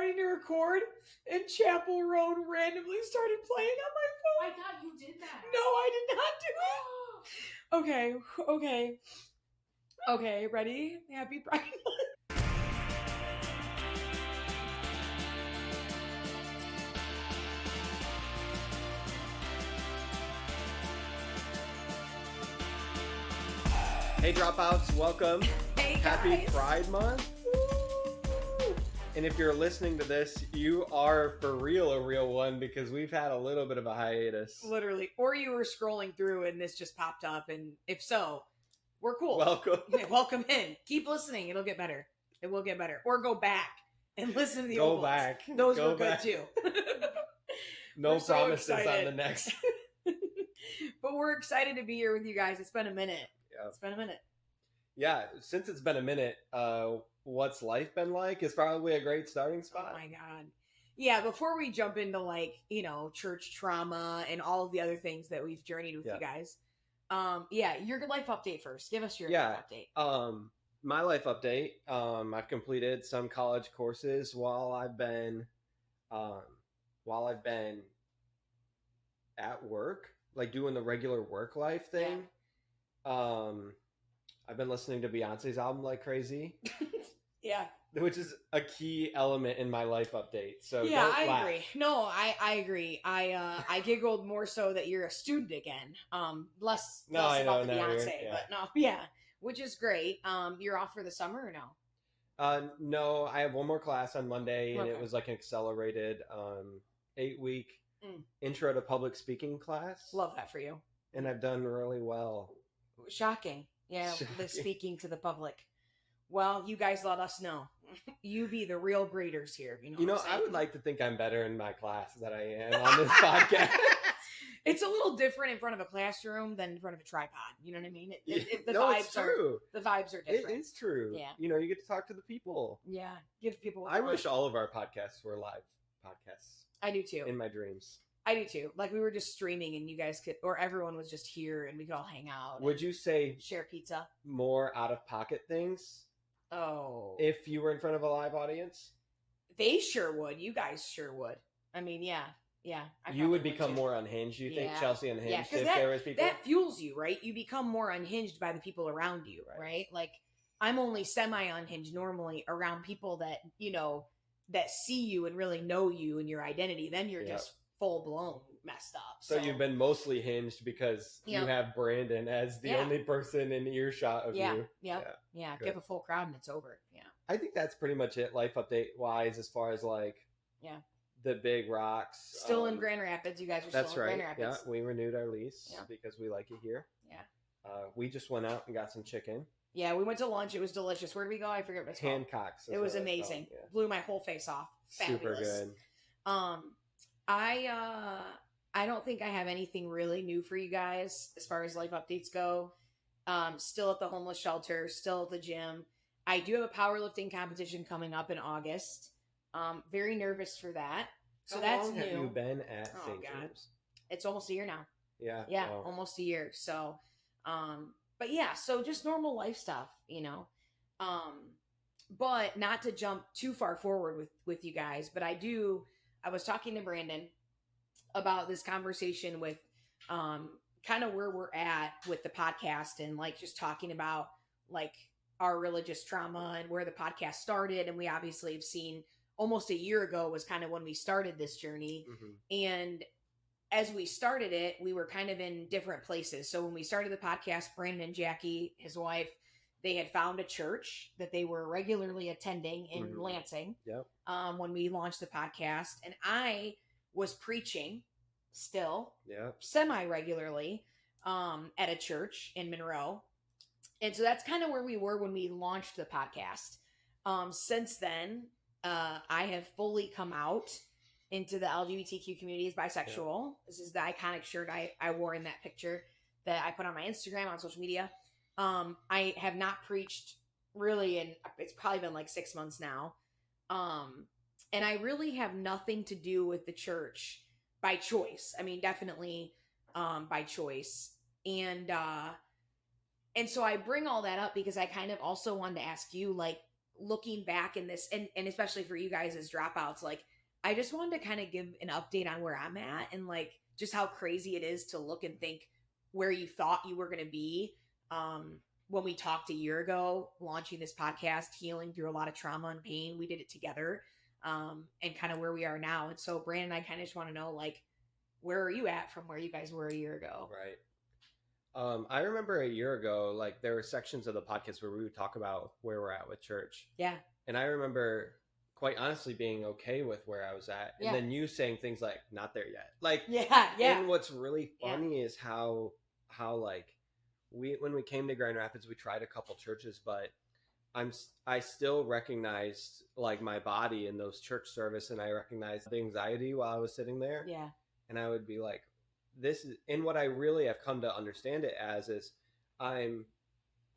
starting to record, and Chapel Roan randomly started playing on my phone. I thought you did that. No, I did not do it. Okay, ready? Happy Pride Month. Hey Dropouts, welcome. Hey, Happy guys. Pride Month. Woo! And if you're listening to this, you are for real a real one because we've had a little bit of a hiatus. Literally. Or you were scrolling through and this just popped up, and if so, we're cool. Welcome. Welcome in. Keep listening. It'll get better. It will get better. Or go back and listen to the Go old ones. back. Those Go were back. good too. No We're so promises on excited. the next. But we're excited to be here with you guys. It's been a minute. Yeah. It's been a minute. Yeah, since it's been a minute, what's life been like is probably a great starting Oh spot. my God. Yeah, before we jump into church trauma and all of the other things that we've journeyed with Yeah. you guys. Your life update first. Give us your Yeah. life update. My life update. I've completed some college courses while I've been at work, like doing the regular work life thing. I've been listening to Beyonce's album like crazy, Yeah. which is a key element in my life update. So Yeah, don't I laugh. agree. No, I agree. I giggled more so that you're a student again. Less No, I about know, the no, Beyonce, yeah. but no, yeah, which is great. You're off for the summer or no? No, I have one more class on Monday, and Okay. it was like an accelerated 8-week intro to public speaking class. Love that for you. And I've done really well. Shocking. Yeah, the Shocking. speaking to the public. Well, you guys let us know. You be the real graders here. You know what I'm saying? I would like to think I'm better in my class than I am on this podcast. It's a little different in front of a classroom than in front of a tripod. You know what I mean? The No, vibes it's true. The vibes are different. It is true. Yeah. You get to talk to the people. Yeah, give people. What I they want. wish all of our podcasts were live podcasts. I do too. In my dreams. I do too. Like we were just streaming and you guys could, or everyone was just here and we could all hang out. Would you say share pizza? More out of pocket things? Oh. If you were in front of a live audience? They sure would. You guys sure would. I mean, yeah. You would become more unhinged, you think, Chelsea Unhinged, if there was people? That fuels you, right? You become more unhinged by the people around you, right? Like, I'm only semi-unhinged normally around people that, that see you and really know you and your identity. Then you're just full-blown messed up. So you've been mostly hinged because you have Brandon as the only person in earshot of you. Yeah. Give a full crowd and it's over. Yeah. I think that's pretty much it, life update wise, as far as the big rocks. Still in Grand Rapids. You guys are still in Grand Rapids. Yeah, we renewed our lease because we like it here. Yeah. We just went out and got some chicken. Yeah, we went to lunch. It was delicious. Where did we go? I forget what it's called. Hancock's. It was amazing. Yeah. Blew my whole face off. Super good. I don't think I have anything really new for you guys as far as life updates go. Still at the homeless shelter, still at the gym. I do have a powerlifting competition coming up in August. Very nervous for that. So that's new. How long have you been at St. James? It's almost a year now. Yeah. Yeah, almost a year. So, but yeah, so just normal life stuff, but not to jump too far forward with you guys, but I was talking to Brandon about this conversation with, kind of where we're at with the podcast and just talking about our religious trauma and where the podcast started. And we obviously have seen almost a year ago was kind of when we started this journey. Mm-hmm. And as we started it, we were kind of in different places. So when we started the podcast, Brandon and Jackie, his wife, they had found a church that they were regularly attending in mm-hmm. Lansing. Yep. When we launched the podcast, and I was preaching still semi-regularly at a church in Monroe. And so that's kind of where we were when we launched the podcast. Since then, I have fully come out into the LGBTQ community as bisexual. Yeah. This is the iconic shirt I wore in that picture that I put on my Instagram, on social media. I have not preached really, and it's probably been 6 months now. And I really have nothing to do with the church by choice. I mean, definitely by choice. And so I bring all that up because I kind of also wanted to ask you, looking back in this, and especially for you guys as dropouts, like I just wanted to kind of give an update on where I'm at and like just how crazy it is to look and think where you thought you were going to be. When we talked a year ago, launching this podcast, healing through a lot of trauma and pain, we did it together, and kind of where we are now. And so Brandon and I kind of just want to know, like, where are you at from where you guys were a year ago? Right. I remember a year ago, like there were sections of the podcast where we would talk about where we're at with church. Yeah. And I remember quite honestly being okay with where I was at. And then you saying things like, not there yet. Like, yeah. And what's really funny is how like when we came to Grand Rapids, we tried a couple churches, but I still recognized like my body in those church service. And I recognized the anxiety while I was sitting there. Yeah. And I would be like, this is, and what I really have come to understand it as is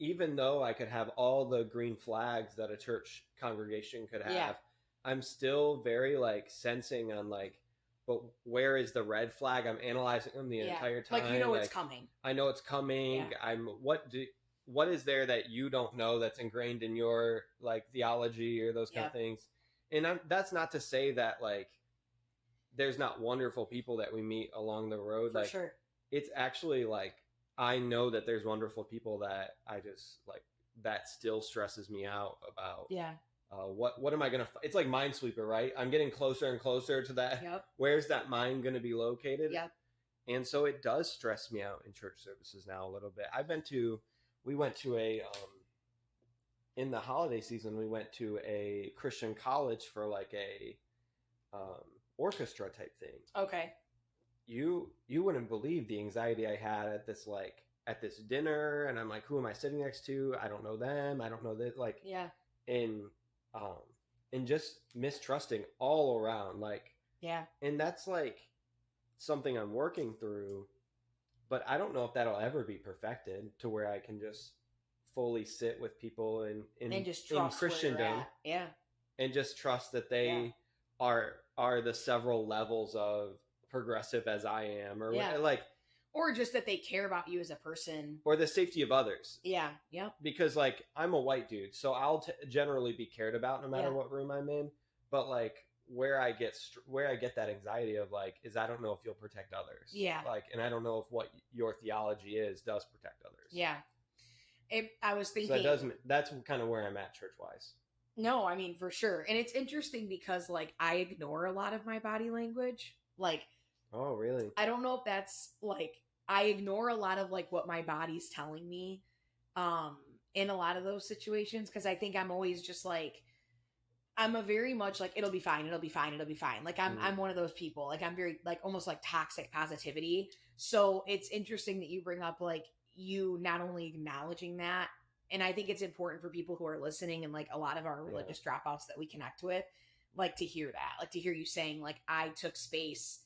even though I could have all the green flags that a church congregation could have, I'm still very like sensing on like, but where is the red flag? I'm analyzing them the entire time. Like, like, it's coming. I know it's coming. Yeah. What is there that you don't know that's ingrained in your like theology or those kind of things? And that's not to say that like, there's not wonderful people that we meet along the road. For like, sure. It's actually like, I know that there's wonderful people that I just like, that still stresses me out about. Yeah. What am I going to, it's like Minesweeper, right? I'm getting closer and closer to that. Yep. Where's that mind going to be located? Yep. And so it does stress me out in church services now a little bit. We went to in the holiday season, we went to a Christian college for like a, orchestra type thing. Okay. You wouldn't believe the anxiety I had at this dinner, and I'm like, who am I sitting next to? I don't know them. I don't know this. Like, and just mistrusting all around. Like, and that's like something I'm working through, but I don't know if that'll ever be perfected to where I can just fully sit with people and just trust in Christendom. And just trust that they are the several levels of progressive as I am, or like, or just that they care about you as a person, or the safety of others. Yeah. Because like I'm a white dude, so I'll generally be cared about no matter what room I'm in. But like where I get that anxiety of like is I don't know if you'll protect others. Yeah. Like, and I don't know if what your theology does protect others. Yeah. I was thinking so that's kind of where I'm at church wise. No, I mean, for sure. And it's interesting because, like, I ignore a lot of my body language. Like, oh, really? I don't know if that's, like, I ignore a lot of, like, what my body's telling me in a lot of those situations. Because I think I'm always just, like, I'm a very much, like, it'll be fine, it'll be fine, it'll be fine. Like, I'm one of those people. Like, I'm very, like, almost, like, toxic positivity. So it's interesting that you bring up, like, you not only acknowledging that, and I think it's important for people who are listening and like a lot of our religious dropouts that we connect with, like to hear that, like to hear you saying like, I took space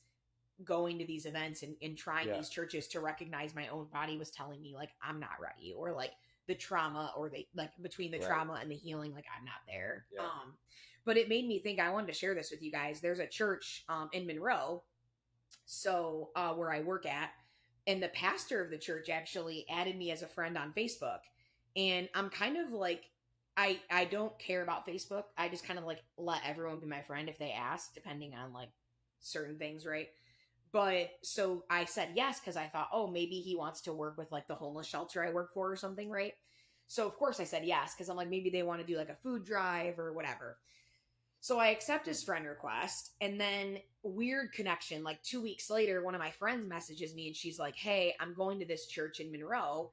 going to these events and trying these churches to recognize my own body was telling me like, I'm not ready, or like the trauma or the, like between the trauma and the healing, like I'm not there. Yeah. But it made me think, I wanted to share this with you guys. There's a church in Monroe. So where I work at, and the pastor of the church actually added me as a friend on Facebook. And I'm kind of like, I don't care about Facebook. I just kind of like let everyone be my friend if they ask, depending on like certain things, right? But so I said yes because I thought, oh, maybe he wants to work with like the homeless shelter I work for or something, right? So of course I said yes because I'm like, maybe they want to do like a food drive or whatever. So I accept his friend request, and then weird connection. Like 2 weeks later, one of my friends messages me and she's like, hey, I'm going to this church in Monroe,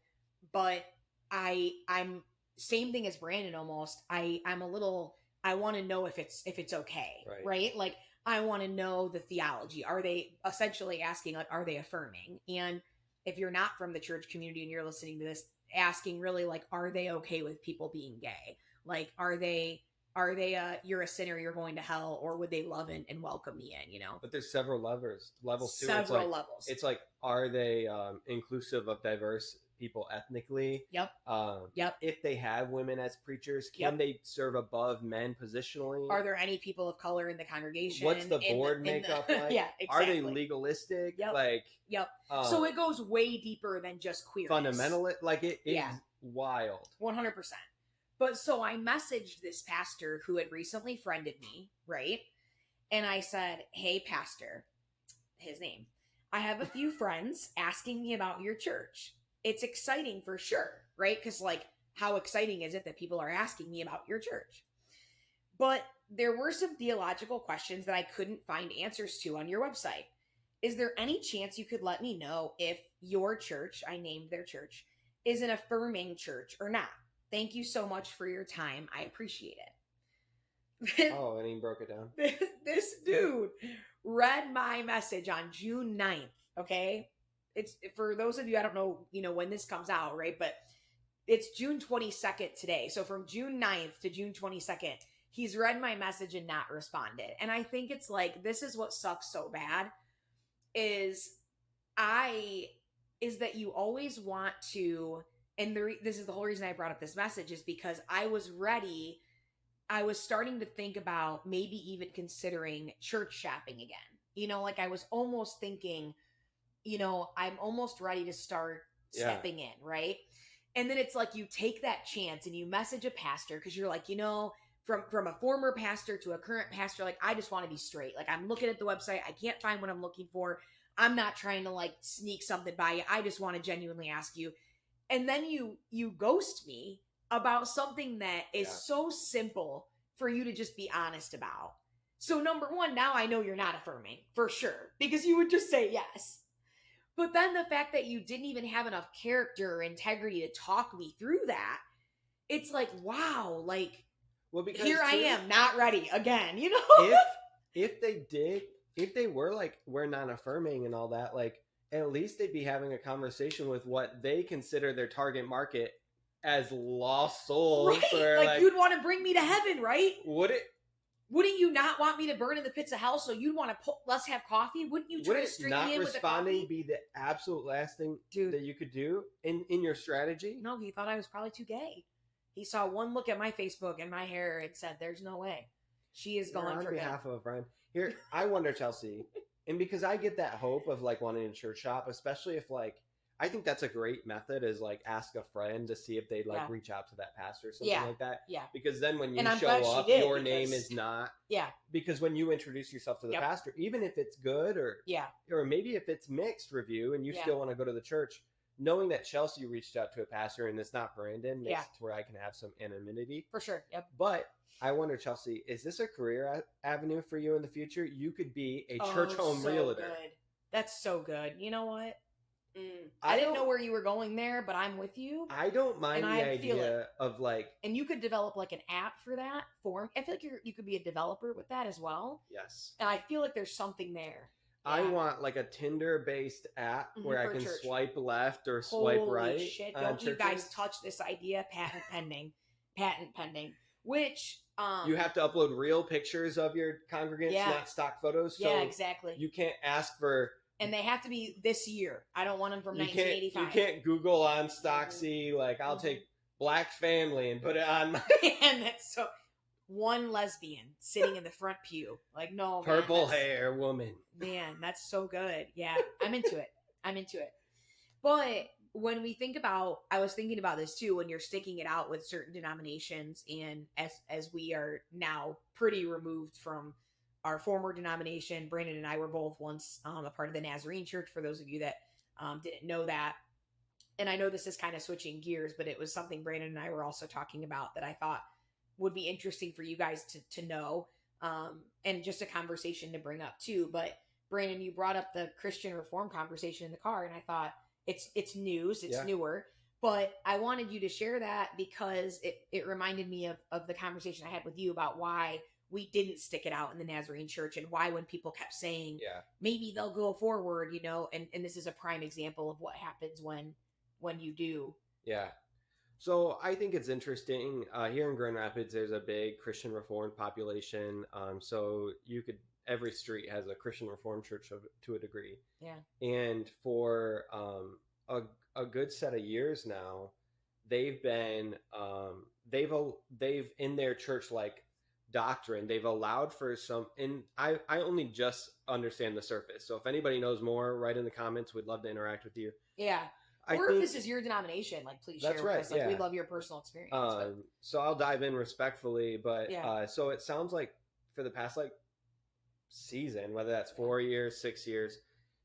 but I'm same thing as Brandon almost. I'm a little, I want to know if it's okay, right? Like I want to know the theology. Are they essentially asking like, are they affirming? And if you're not from the church community and you're listening to this, asking really like, are they okay with people being gay? Like, are they you're a sinner, you're going to hell, or would they love and welcome me in, you know? But there's several levels too. Several levels. It's like, are they inclusive of diverse people ethnically? Yep. If they have women as preachers, can they serve above men positionally? Are there any people of color in the congregation? What's the board makeup like? Yeah, exactly. Are they legalistic? Yep. Like, so it goes way deeper than just queerness. Fundamental, like it is wild. 100%. But so I messaged this pastor who had recently friended me, right? And I said, "Hey, pastor," his name, "I have a few friends asking me about your church. It's exciting for sure, right? Because, like, how exciting is it that people are asking me about your church? But there were some theological questions that I couldn't find answers to on your website. Is there any chance you could let me know if your church," I named their church, "is an affirming church or not? Thank you so much for your time. I appreciate it." Oh, and he broke it down. This dude read my message on June 9th, okay? It's, for those of you, I don't know, when this comes out, right? But it's June 22nd today. So from June 9th to June 22nd, he's read my message and not responded. And I think it's like, this is what sucks so bad is that you always want to, and this is the whole reason I brought up this message, is because I was starting to think about maybe even considering church shopping again. Like I was almost thinking, I'm almost ready to start stepping in, right? And then it's like you take that chance and you message a pastor because you're like, from a former pastor to a current pastor, like, I just want to be straight. Like, I'm looking at the website. I can't find what I'm looking for. I'm not trying to like sneak something by you. I just want to genuinely ask you. And then you ghost me about something that is so simple for you to just be honest about. So number one, now I know you're not affirming for sure because you would just say yes. But then the fact that you didn't even have enough character or integrity to talk me through that, it's like, wow, like, well, because here I am, not ready again, If they were like, we're not affirming and all that, like, at least they'd be having a conversation with what they consider their target market as lost souls. Right. Or like you'd want to bring me to heaven, right? Wouldn't you not want me to burn in the pits of hell? So you'd want to let's have coffee? Wouldn't you try to string me in with a coffee? Not responding be the absolute last thing that you could do in your strategy? No, he thought I was probably too gay. He saw one look at my Facebook and my hair and said, "There's no way. She is gone for good." On behalf of a friend. Here, I wonder, Chelsea, and because I get that hope of like wanting to church shop, especially if like, I think that's a great method is like ask a friend to see if they'd like reach out to that pastor or something like that. Yeah. Because then when you show up, your name is not. Yeah. Because when you introduce yourself to the pastor, even if it's good or maybe if it's mixed review and you still want to go to the church, knowing that Chelsea reached out to a pastor and it's not Brandon makes it to where I can have some anonymity. For sure. Yep. But I wonder, Chelsea, is this a career avenue for you in the future? You could be a church home realtor. Good. That's so good. You know what? I didn't know where you were going there, but I'm with you. I don't mind the idea of like... And you could develop like an app for that form. I feel like you could be a developer with that as well. Yes. And I feel like there's something there. Yeah. I want like a Tinder-based app where I can swipe left or swipe right. Holy shit. Don't you guys touch this idea. Patent pending. Patent pending. Which... you have to upload real pictures of your congregants, not stock photos. So exactly. You can't ask for... And they have to be this year. I don't want them from 1985. You can't Google on Stocksy, like, I'll take black family and put it on my... And that's so... One lesbian sitting in the front pew. Like, no, purple hair woman. Man, that's so good. Yeah, I'm into it. But when we think about... I was thinking about this, too, when you're sticking it out with certain denominations, and as we are now pretty removed from... our former denomination. Brandon and I were both once a part of the Nazarene Church, for those of you that didn't know that. And I know this is kind of switching gears, but it was something Brandon and I were also talking about that I thought would be interesting for you guys to know, and just a conversation to bring up too. But Brandon, you brought up the Christian Reform conversation in the car, and I thought it's news, it's newer. But I wanted you to share that because it reminded me of the conversation I had with you about why we didn't stick it out in the Nazarene Church, and why when people kept saying, maybe they'll go forward, and this is a prime example of what happens when you do. Yeah. So I think it's interesting. Here in Grand Rapids, there's a big Christian Reformed population. So every street has a Christian Reformed church to a degree. Yeah. And for a good set of years now, they've been, they've in their church, like, doctrine, they've allowed for some, and I only just understand the surface, so if anybody knows more, write in the comments. We'd love to interact with you. Yeah. Or if this is your denomination, like please share with us. Like we love your personal experience. So I'll dive in respectfully, but so it sounds like for the past like season, whether that's 4 years, 6 years,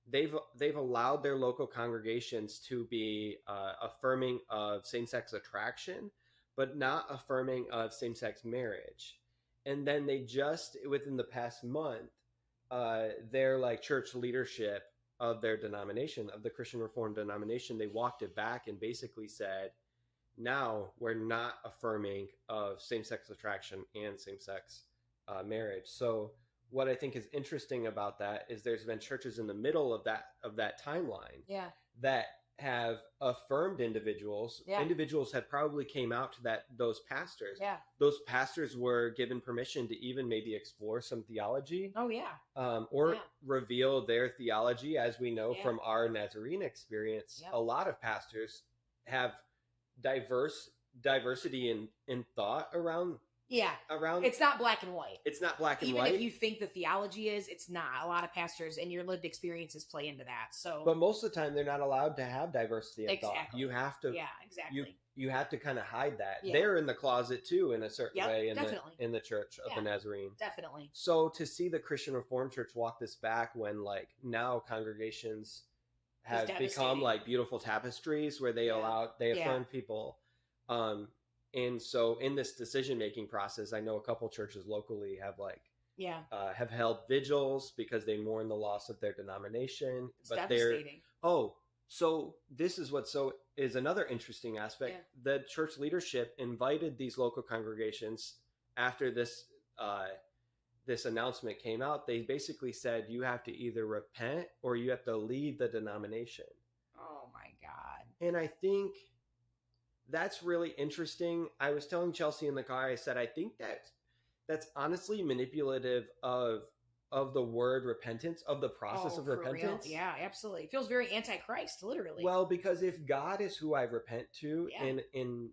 they've allowed their local congregations to be affirming of same-sex attraction, but not affirming of same-sex marriage. And then they just within the past month, their like church leadership of their denomination, of the Christian Reformed denomination, they walked it back and basically said, now we're not affirming of same-sex attraction and same-sex marriage. So what I think is interesting about that is there's been churches in the middle of that timeline that have affirmed individuals. Individuals had probably came out to those pastors. Those pastors were given permission to even maybe explore some theology. Reveal their theology. As we know from our Nazarene experience, a lot of pastors have diversity in thought around. It's not black and white. It's not black and white. Even if you think the theology is, it's not. A lot of pastors and your lived experiences play into that. So, but most of the time, they're not allowed to have diversity of thought. You have to. Yeah, exactly. You have to kind of hide that. They're in the closet too, in a certain way, in the Church of the Nazarene. Definitely. So to see the Christian Reformed Church walk this back, when like now congregations have become like beautiful tapestries where they affirm people. And so in this decision-making process, I know a couple churches locally have have held vigils because they mourn the loss of their denomination. It's devastating. So this is is another interesting aspect. The church leadership invited these local congregations after this announcement came out. They basically said, you have to either repent or you have to leave the denomination. Oh my God. And I think that's really interesting. I was telling Chelsea in the car, I said, I think that's honestly manipulative of the word repentance, of the process of repentance. Real. Yeah, absolutely. It feels very antichrist, literally. Well, because if God is who I repent to in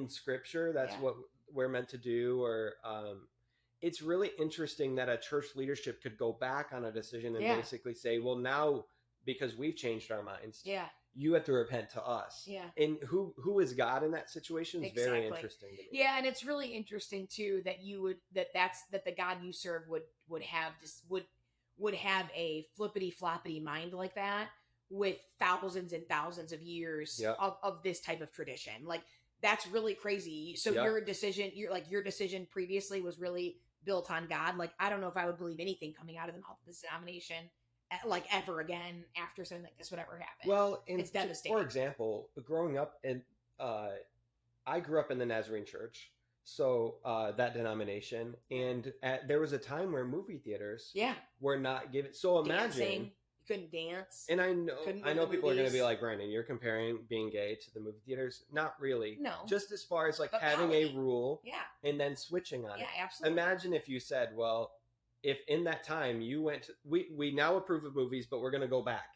scripture, that's what we're meant to do. Or it's really interesting that a church leadership could go back on a decision and basically say, well, now because we've changed our minds. You have to repent to us. And who is God in that situation is very interesting to me. And it's really interesting too that that the God you serve would have a flippity floppity mind like that with thousands and thousands of years of this type of tradition. Like that's really crazy. So your decision previously was really built on God. Like I don't know if I would believe anything coming out of the mouth of this denomination like ever again after something like this would ever happen. Well, it's devastating. For example, growing up I grew up in the Nazarene Church, so that denomination, and there was a time where movie theaters were not given. So imagine you couldn't dance, and I know people are going to be like, Brandon, you're comparing being gay to the movie theaters. Not really. No. Just as far as like having a rule, and then switching on it. Yeah, absolutely. Imagine if you said, well, if in that time you went to, we now approve of movies, but we're going to go back.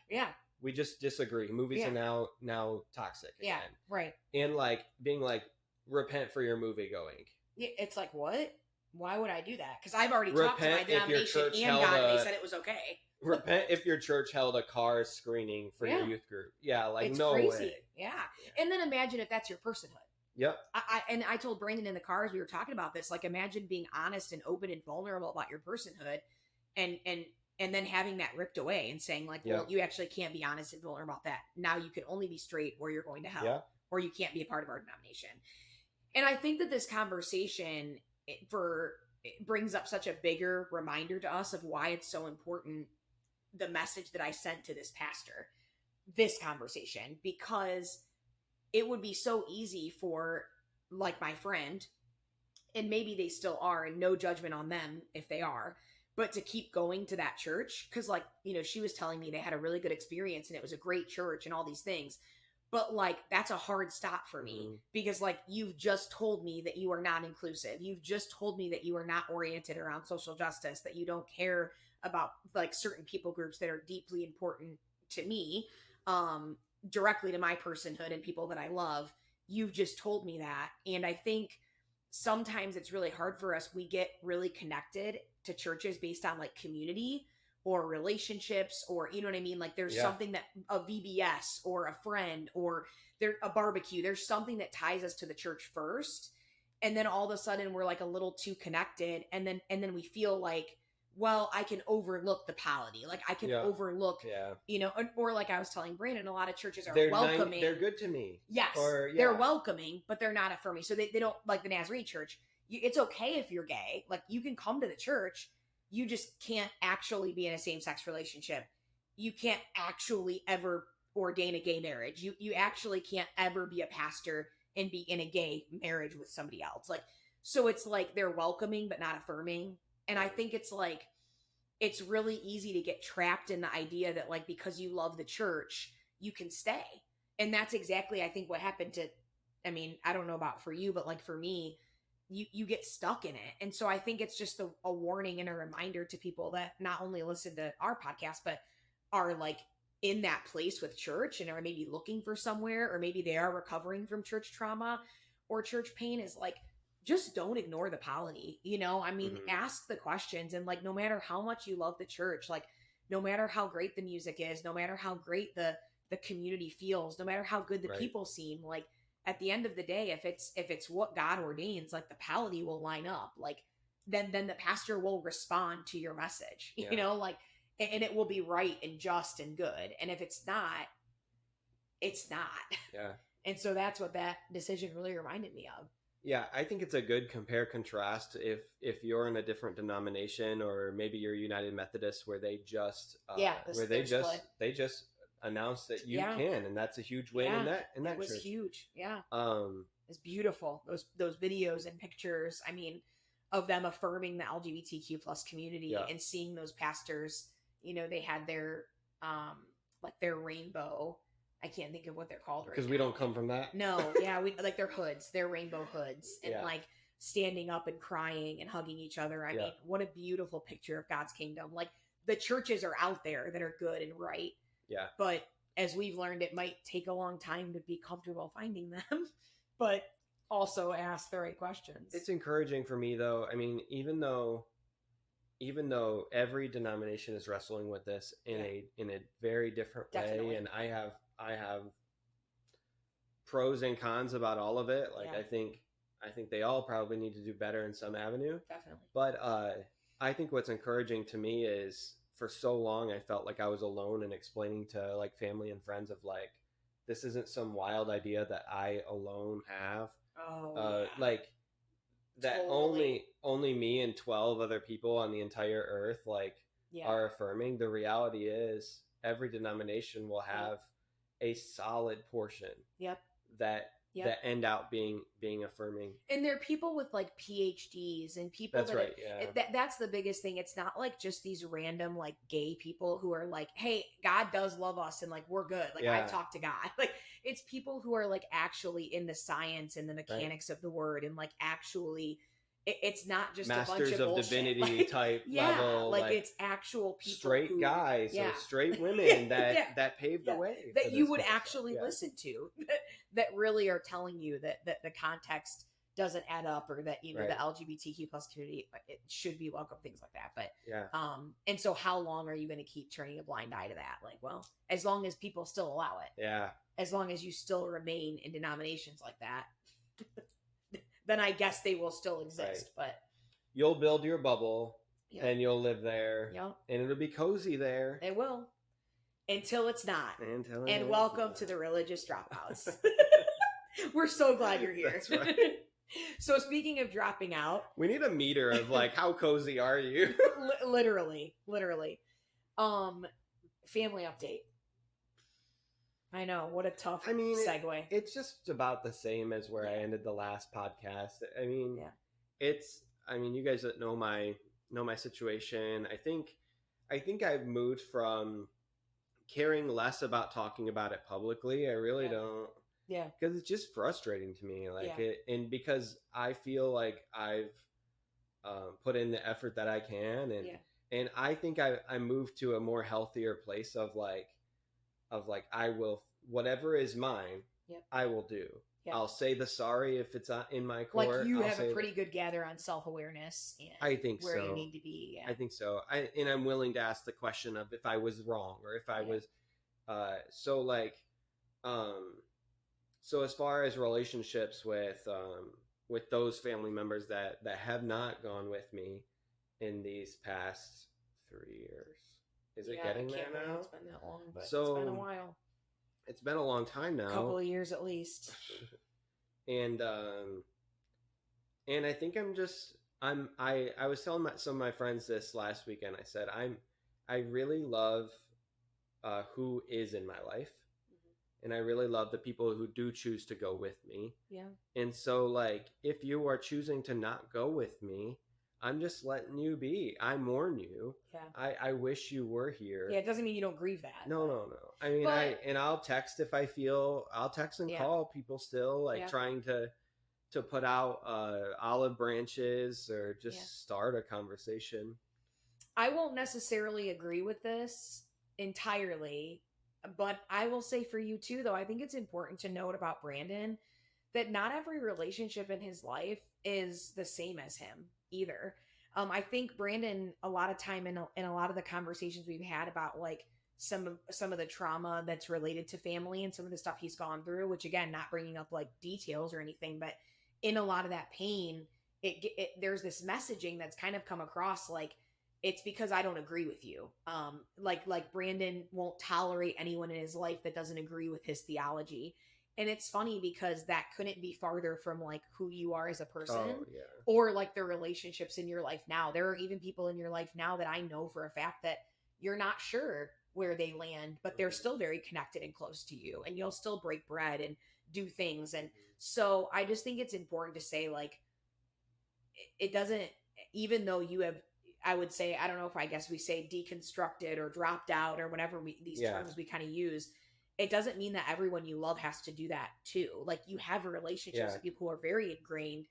We just disagree. Movies are now toxic again. Right. And like being like, repent for your movie going. Yeah, it's like, what? Why would I do that? Because I've already talked to my denomination and God, and they said it was okay. Repent if your church held a car screening for your youth group. Yeah, like it's no crazy. Way. Yeah. And then imagine if that's your personhood. Yep. I told Brandon in the car as we were talking about this, like imagine being honest and open and vulnerable about your personhood and then having that ripped away and saying like, well, you actually can't be honest and vulnerable about that. Now you can only be straight or you're going to hell or you can't be a part of our denomination. And I think that this conversation brings up such a bigger reminder to us of why it's so important, the message that I sent to this pastor, this conversation, because it would be so easy for like my friend, and maybe they still are, and no judgment on them if they are, but to keep going to that church. Cause like, you know, she was telling me they had a really good experience and it was a great church and all these things. But like, that's a hard stop for me because like, you've just told me that you are not inclusive. You've just told me that you are not oriented around social justice, that you don't care about like certain people groups that are deeply important to me, directly to my personhood and people that I love. You've just told me that. And I think sometimes it's really hard for us. We get really connected to churches based on like community or relationships, or you know what I mean? Like there's something that a VBS or a friend or a barbecue, there's something that ties us to the church first. And then all of a sudden we're like a little too connected. And then we feel like, well, I can overlook the polity. Like I can overlook, you know, or like I was telling Brandon, a lot of churches are welcoming. They're good to me. Yes. Or, they're welcoming, but they're not affirming. So they don't, like the Nazarene church. It's okay if you're gay. Like you can come to the church. You just can't actually be in a same-sex relationship. You can't actually ever ordain a gay marriage. You actually can't ever be a pastor and be in a gay marriage with somebody else. Like, so it's like they're welcoming but not affirming. And I think it's like, it's really easy to get trapped in the idea that like, because you love the church, you can stay. And that's exactly, I think, what happened to, I mean, I don't know about for you, but like for me, you get stuck in it. And so I think it's just a warning and a reminder to people that not only listen to our podcast, but are like in that place with church and are maybe looking for somewhere, or maybe they are recovering from church trauma or church pain, is like, just don't ignore the polity. You know, I mean, ask the questions. And like, no matter how much you love the church, like no matter how great the music is, no matter how great the community feels, no matter how good the people seem, like at the end of the day, if it's what God ordains, like the polity will line up. Like then the pastor will respond to your message, you know, like, and it will be right and just and good. And if it's not, it's not. Yeah. And so that's what that decision really reminded me of. Yeah, I think it's a good compare contrast if you're in a different denomination, or maybe you're United Methodist where they just they just announced that you can, and that's a huge win in that it was church. Huge. Yeah. It's beautiful. Those videos and pictures, I mean, of them affirming the LGBTQ plus community and seeing those pastors, you know, they had their like their rainbow, I can't think of what they're called right now. Because we don't come from that. No, we like their hoods, their rainbow hoods, and like standing up and crying and hugging each other. I mean, what a beautiful picture of God's kingdom. Like the churches are out there that are good and right. Yeah. But as we've learned, it might take a long time to be comfortable finding them, but also ask the right questions. It's encouraging for me though. I mean, even though every denomination is wrestling with this in a very different way, and I have pros and cons about all of it. Like I think they all probably need to do better in some avenue. Definitely. But I think what's encouraging to me is, for so long I felt like I was alone in explaining to like family and friends of like, this isn't some wild idea that I alone have. Like that only me and 12 other people on the entire earth like are affirming. The reality is every denomination will have a solid portion that end out being affirming. And there are people with like PhDs and people that's the biggest thing. It's not like just these random like gay people who are like, hey, God does love us and like we're good. Like I've talked to God. Like it's people who are like actually in the science and the mechanics of the word, and like actually it's not just Masters a bunch of bullshit. Divinity like, type level, like it's actual people, straight guys or straight women that paved the way that you would actually listen to, that really are telling you that the context doesn't add up, or that, you know, the LGBTQ plus community, it should be welcome, things like that. But and so how long are you going to keep turning a blind eye to that? Like, well, as long as people still allow it, as long as you still remain in denominations like that, then I guess they will still exist. But you'll build your bubble and you'll live there, and it'll be cozy there. It will, until it's not. And welcome to the Religious Dropouts. We're so glad you're here. That's right. So speaking of dropping out, we need a meter of like, how cozy are you? literally. Family update. I know, what a tough segue. It's just about the same as where I ended the last podcast. I mean, you guys that know my situation, I think I've moved from caring less about talking about it publicly. I really don't. Yeah. Because it's just frustrating to me. Like and because I feel like I've put in the effort that I can, and I think I moved to a more healthier place of like I will, whatever is mine, I will do. I'll say the sorry if it's in my court. Like you have a pretty good gather on self-awareness and I think where you need to be. I think so. And I'm willing to ask the question of if I was wrong or if I was so as far as relationships with those family members that have not gone with me in these past 3 years. Is it getting there now? It's been that long, but it's been a while. It's been a long time now. A couple of years at least. And I think I was telling some of my friends this last weekend. I said I really love who is in my life. And I really love the people who do choose to go with me. Yeah. And so, like, if you are choosing to not go with me, I'm just letting you be. I mourn you. Yeah. I wish you were here. Yeah, it doesn't mean you don't grieve that. No. I mean, I'll text if I feel. I'll text and call people still, like trying to put out olive branches or just start a conversation. I won't necessarily agree with this entirely. But I will say for you too, though, I think it's important to note about Brandon that not every relationship in his life is the same as him either. I think Brandon, a lot of time in a lot of the conversations we've had about like some of the trauma that's related to family and some of the stuff he's gone through, which again, not bringing up like details or anything, but in a lot of that pain, there's this messaging that's kind of come across like, it's because I don't agree with you. Like Brandon won't tolerate anyone in his life that doesn't agree with his theology. And it's funny because that couldn't be farther from like who you are as a person or like the relationships in your life now. There are even people in your life now that I know for a fact that you're not sure where they land, but they're still very connected and close to you and you'll still break bread and do things. And so I just think it's important to say like, it doesn't, even though you have, I would say, I don't know if I guess we say deconstructed or dropped out or whatever these terms we kind of use. It doesn't mean that everyone you love has to do that too. Like you have relationships with people who are very ingrained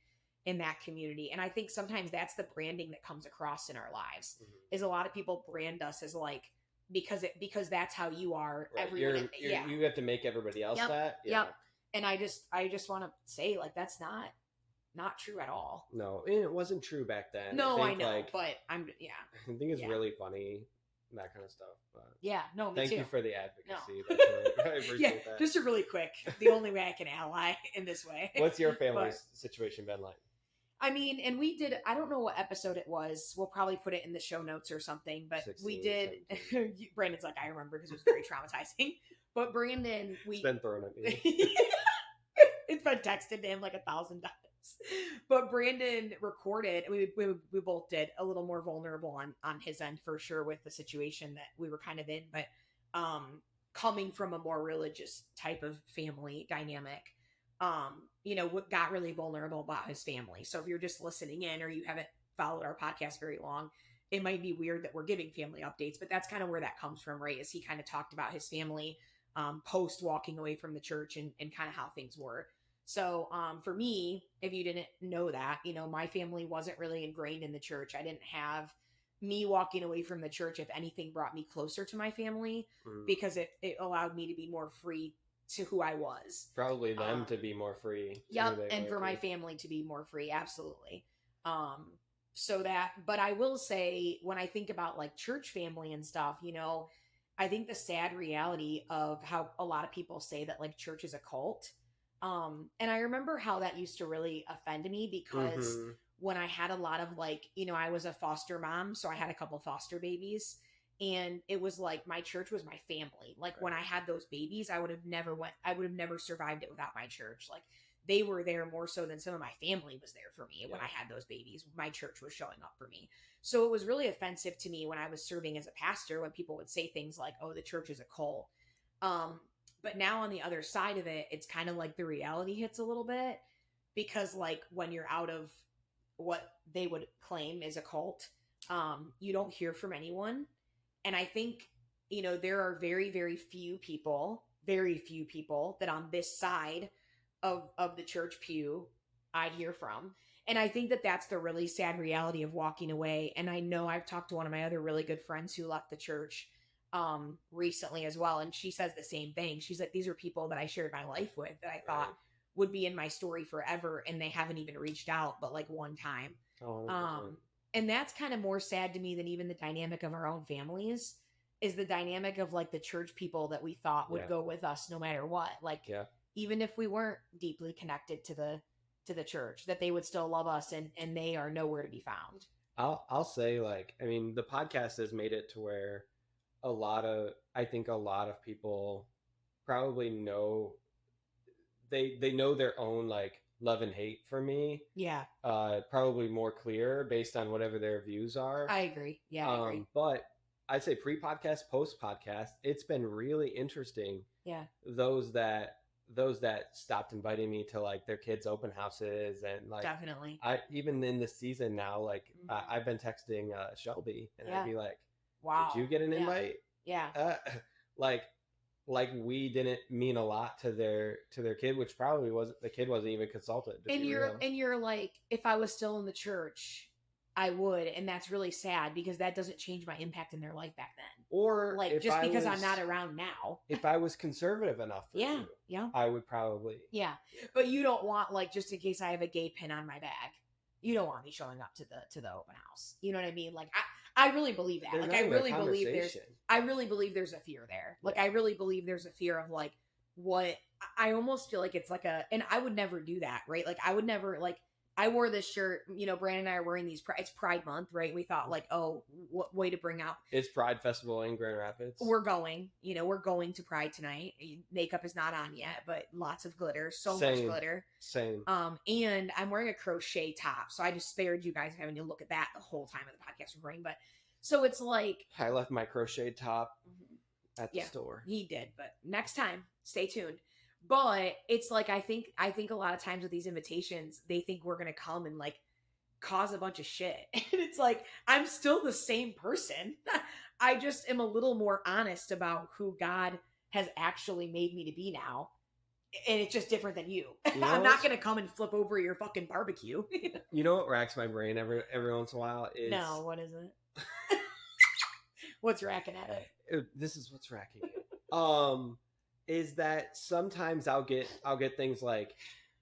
in that community. And I think sometimes that's the branding that comes across in our lives is a lot of people brand us as like, because that's how you are. Right. You have to make everybody else that. Yep. And I just want to say like, that's not true at all. No, and it wasn't true back then. No, I know, but I think it's really funny, that kind of stuff. But me thank too. you for the advocacy. No. I appreciate that. Just a really quick, the only way I can ally in this way. What's your family's situation been like? I mean, and we did, I don't know what episode it was. We'll probably put it in the show notes or something, but 16, we did, Brandon's like, I remember because it was very traumatizing. But Brandon, it's been thrown at me. It's been texted to him like 1,000 times. But Brandon recorded, we both did a little more vulnerable on his end for sure with the situation that we were kind of in, but coming from a more religious type of family dynamic, got really vulnerable about his family. So if you're just listening in or you haven't followed our podcast very long, it might be weird that we're giving family updates, but that's kind of where that comes from, right? Is he kind of talked about his family post walking away from the church and kind of how things were. So for me, if you didn't know that, my family wasn't really ingrained in the church. I didn't have me walking away from the church, if anything, brought me closer to my family because it allowed me to be more free to who I was. Probably them to be more free. Yep. And for my family to be more free. Absolutely. But I will say when I think about like church family and stuff, I think the sad reality of how a lot of people say that like church is a cult. And I remember how that used to really offend me because when I had a lot of like, I was a foster mom, so I had a couple foster babies and it was like my church was my family. Like when I had those babies, I would have never survived it without my church. Like they were there more so than some of my family was there for me when I had those babies. My church was showing up for me. So it was really offensive to me when I was serving as a pastor when people would say things like, oh, the church is a cult. But now on the other side of it, it's kind of like the reality hits a little bit because like when you're out of what they would claim is a cult, you don't hear from anyone. And I think, there are very, very few people that on this side of the church pew I hear from. And I think that that's the really sad reality of walking away. And I know I've talked to one of my other really good friends who left the church recently as well, and she says the same thing. She's like, these are people that I shared my life with that I thought would be in my story forever, and they haven't even reached out, but like one time. And that's kind of more sad to me than even the dynamic of our own families, is the dynamic of like the church people that we thought would go with us no matter what. Like, even if we weren't deeply connected to the church, that they would still love us, and they are nowhere to be found. I'll say, like, I mean, the podcast has made it to where I think a lot of people probably know, they know their own like love and hate for me. Yeah. Probably more clear based on whatever their views are. I agree. Yeah, I agree. But I'd say pre-podcast, post-podcast, it's been really interesting. Yeah. Those that stopped inviting me to like their kids' open houses, and like definitely. I even in this season now, like I've been texting Shelby, and I'd be like, "Wow, did you get an invite?" Yeah. Like we didn't mean a lot to their kid, which probably wasn't, the kid wasn't even consulted. And you're like, if I was still in the church, I would, and that's really sad because that doesn't change my impact in their life back then. Or like just because I'm not around now. If I was conservative enough for you, I would probably. Yeah. But you don't want, like, just in case I have a gay pin on my bag, you don't want me showing up to the open house. You know what I mean? Like I really believe that. Like I really believe there's a fear there. Like I really believe there's a fear of like what I almost feel like it's like and I would never do that, right? Like I would never, like, I wore this shirt, you know, Brandon and I are wearing these, it's Pride Month, right? We thought like, oh, what way to bring out. It's Pride Festival in Grand Rapids. We're going to Pride tonight. Makeup is not on yet, but lots of glitter, much glitter. Same. And I'm wearing a crochet top. So I just spared you guys having to look at that the whole time of the podcast recording. But so it's like. I left my crochet top at the store. He did, but next time, stay tuned. But it's like, I think a lot of times with these invitations, they think we're going to come and like cause a bunch of shit. And it's like, I'm still the same person. I just am a little more honest about who God has actually made me to be now. And it's just different than you. I'm not going to come and flip over your fucking barbecue. You know what racks my brain every once in a while is. No, what is it? What's racking at it? This is what's racking it. Is that sometimes I'll get things like,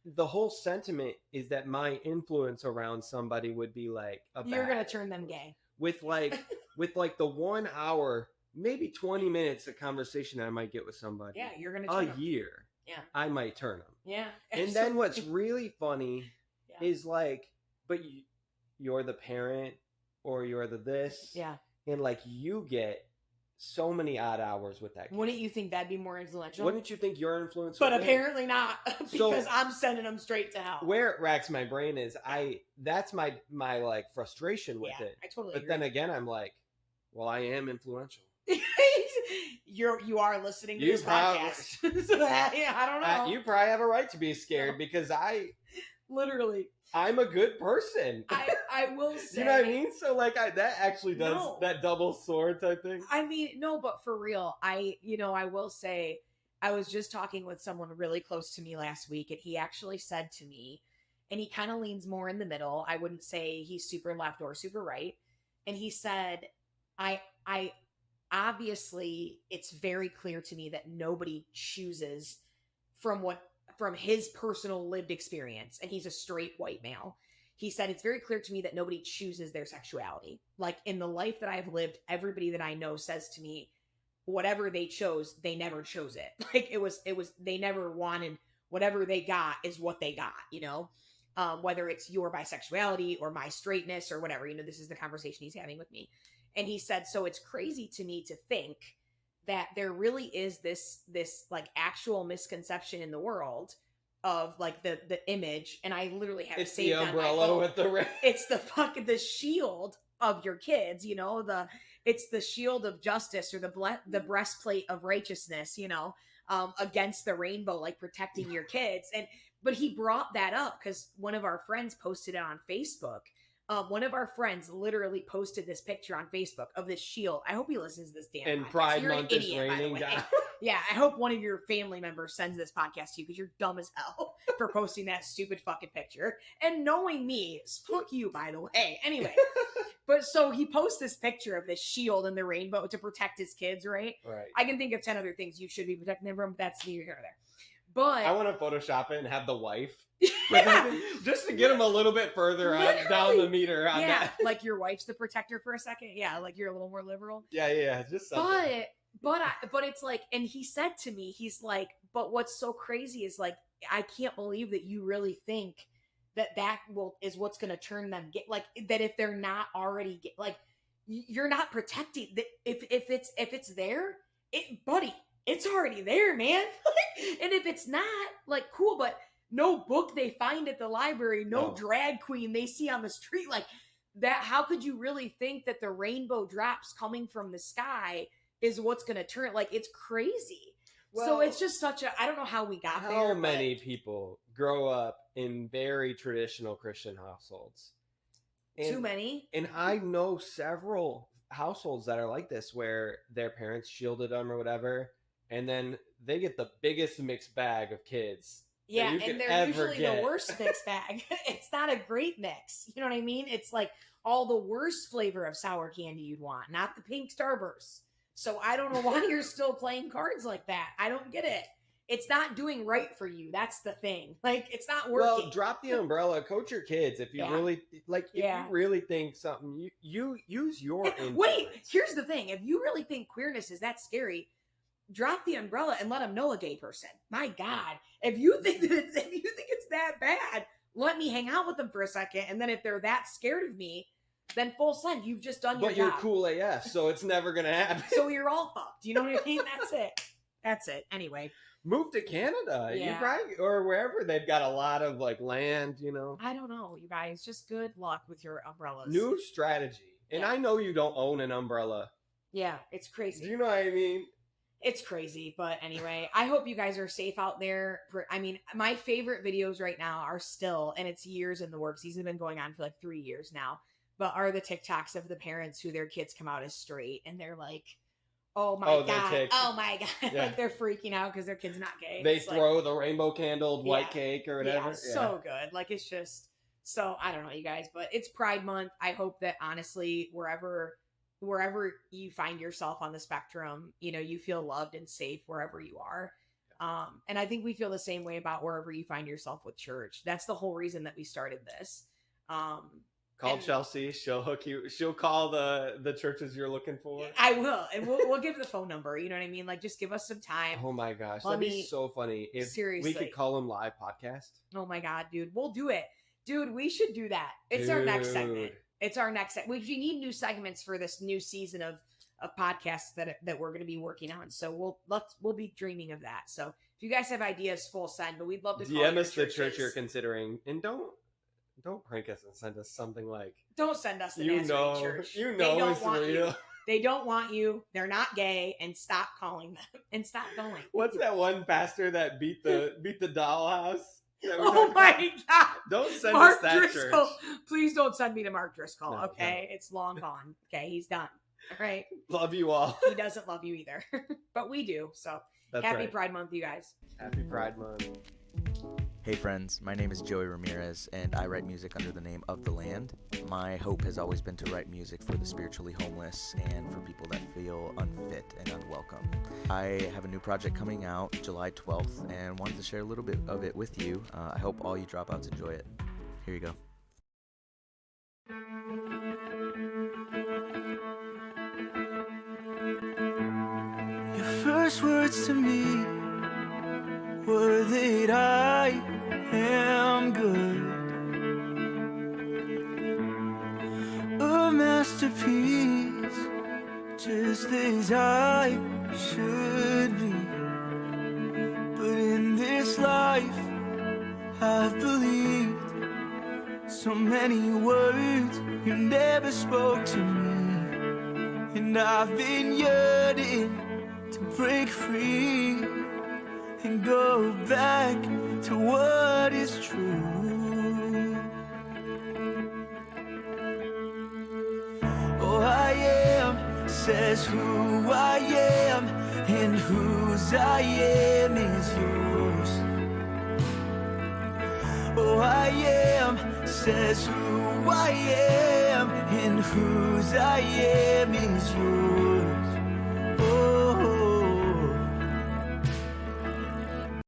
the whole sentiment is that my influence around somebody would be like you're gonna turn them gay with like the 1 hour, maybe 20 minutes of conversation I might get with somebody. Yeah, you're gonna turn them. Year. Yeah, I might turn them. Yeah, and then what's really funny is like, but you're the parent or you're the this. Yeah, and like you get so many odd hours with that kid. Wouldn't you think that'd be more influential? Wouldn't you think your influence? But apparently not, because I'm sending them straight to hell. Where it racks my brain is that's my like frustration with it. I totally agree. Then again, I'm like, well, I am influential. You are listening to this podcast. I don't know. You probably have a right to be scared because literally. I'm a good person. I will say. You know what I mean? So like that actually does that double sword type thing. I mean, no, but for real, I will say, I was just talking with someone really close to me last week, and he actually said to me, and he kind of leans more in the middle. I wouldn't say he's super left or super right. And he said, I obviously, it's very clear to me that nobody chooses from his personal lived experience, and he's a straight white male. He said, it's very clear to me that nobody chooses their sexuality. Like in the life that I've lived, everybody that I know says to me, whatever they chose, they never chose it. Like it was, they never wanted, whatever they got is what they got, you know? Whether it's your bisexuality or my straightness or whatever, this is the conversation he's having with me. And he said, so it's crazy to me to think that there really is this like actual misconception in the world of like the image, and I literally have it's saved the umbrella with the it's the shield of your kids, it's the shield of justice, or the breastplate of righteousness, against the rainbow, like protecting your kids. But he brought that up because one of our friends posted it on Facebook. One of our friends literally posted this picture on Facebook of this shield. I hope he listens to this damn and podcast. Pride Month is raining down. Yeah, I hope one of your family members sends this podcast to you because you're dumb as hell for posting that stupid fucking picture. And knowing me, fuck you, by the way. Anyway, but so he posts this picture of this shield and the rainbow to protect his kids, right? Right. I can think of 10 other things you should be protecting them from. That's neither here nor there. But I want to Photoshop it and have the wife. Just to get him a little bit further down the meter on that. Like your wife's the protector for a second. Yeah, like you're a little more liberal. Yeah, just something. But it's like, and he said to me, he's like, but what's so crazy is like, I can't believe that you really think that is what's going to turn them like that if they're not already like you're not protecting that if it's there, buddy, it's already there, man. And if it's not, like, cool, but no book they find at the library, no drag queen they see on the street, like that, how could you really think that the rainbow drops coming from the sky is what's going to turn, like, it's crazy. Well, so it's just such a, I don't know how we got there. How many people grow up in very traditional Christian households? Too many. And I know several households that are like this, where their parents shielded them or whatever, and then they get the biggest mixed bag of kids. Yeah, and they're usually the worst mixed bag. It's not a great mix. You know what I mean? It's like all the worst flavor of sour candy you'd want, not the pink Starburst. So I don't know why you're still playing cards like that. I don't get it. It's not doing right for you. That's the thing. Like, it's not working. Well, drop the umbrella. Coach your kids if you really like. If you really think something, you use your influence. Wait, here's the thing. If you really think queerness is that scary, drop the umbrella and let them know a gay person. My God, if you think it's that bad, let me hang out with them for a second, and then if they're that scared of me, then full send. You've just done your job. But you're cool AF, so it's never gonna happen. So you're all fucked. You know what I mean? That's it. Anyway, move to Canada. You probably, or wherever they've got a lot of like land. You know. I don't know, you guys. Just good luck with your umbrellas. New strategy, and I know you don't own an umbrella. Yeah, it's crazy. Do you know what I mean? It's crazy, but anyway, I hope you guys are safe out there. I mean, my favorite videos right now are still, and it's years in the works. These have been going on for like 3 years now, but are the TikToks of the parents who their kids come out as straight, and they're like, oh my God. Yeah. Like they're freaking out because their kid's not gay. They throw the rainbow candled white cake or whatever. Yeah, so good. Like, it's just, so I don't know, you guys, but it's Pride Month. I hope that honestly, wherever you find yourself on the spectrum, you know, you feel loved and safe wherever you are. And I think we feel the same way about wherever you find yourself with church. That's the whole reason that we started this. Call Chelsea. She'll hook you. She'll call the churches you're looking for. I will. And we'll give the phone number. You know what I mean? Like, just give us some time. Oh my gosh. That'd be so funny. If seriously, we could call them live podcast. Oh my God, dude. We'll do it. Dude, we should do that. It's our next segment. We need new segments for this new season of podcasts that we're going to be working on. So we'll be dreaming of that. So if you guys have ideas, full send, but we'd love to DM us the church you're considering, and don't prank us and send us something like, don't send us the Nazarene church. You know it's real. They don't want you. They're not gay, and stop calling them and stop going. What's that one pastor that beat the dollhouse? Oh my God. Don't send us that Driscoll. church. Please don't send me to Mark Driscoll. No, okay. No. It's long gone. Okay. He's done. All right. Love you all. He doesn't love you either, but we do. So happy Pride Month, you guys. Happy Pride Month. Hey friends, my name is Joey Ramirez, and I write music under the name Of The Land. My hope has always been to write music for the spiritually homeless and for people that feel unfit and unwelcome. I have a new project coming out July 12th and wanted to share a little bit of it with you. I hope all you dropouts enjoy it. Here you go. Your first words to me were that I am good, a masterpiece, just as I should be. But in this life, I've believed so many words you never spoke to me, and I've been yearning to break free and go back to what is true. Oh, I am says who I am, and whose I am is yours. Oh, I am says who I am, and whose I am is yours.